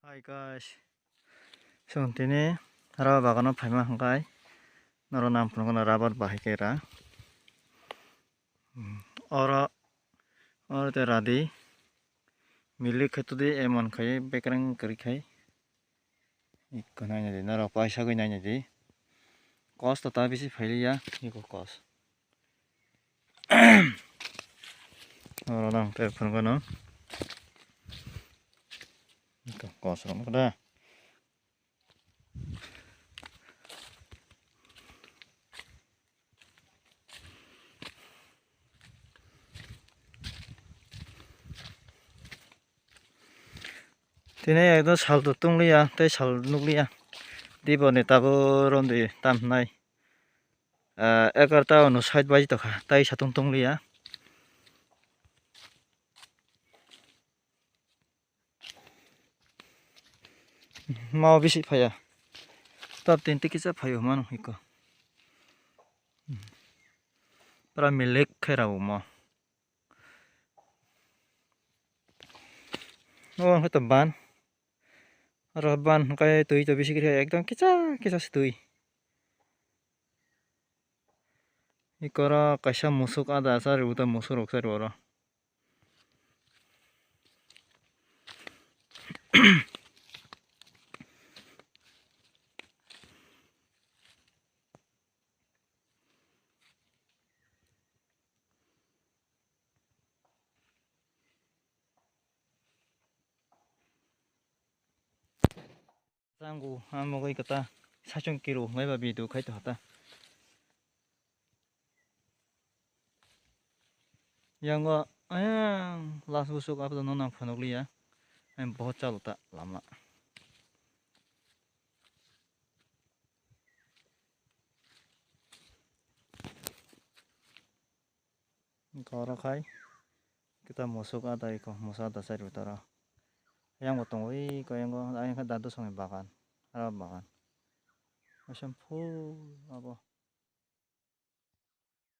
Hi guys, so tini raba bagano phaima hangkai noro nam phunukno rubber bahaikera oro te radi milik khetudi emon khai bekrang karikhai ikko naina di noro paisa goi naina di cost ta bisi phailiya iko cost oro nang te phunukno iko cost rom kada tini ekdom sal tu tungliya tei sal nukliya diboni tabo romdi tam nai 11 no 60 baji tokha tai satung tungliya mau bisi phaya tap tin tikisa phayo mano iko pra milik khaira mo oh itu ban ban kayak tui to bisi kira ekdom kicha kicha tui ikora kaisa musuk ada sar uta musuk rok sar ora sanggu amo koi kata 4 kilo ngai ba bi du khai to hata yang gua last busuk apa nona phanokli ya em bahut chalta lama kora khai kita musuk ada iko musa ada sar utara yang gotong oi ko yang gua ayang dadu songai bagan arab bagan macam full apa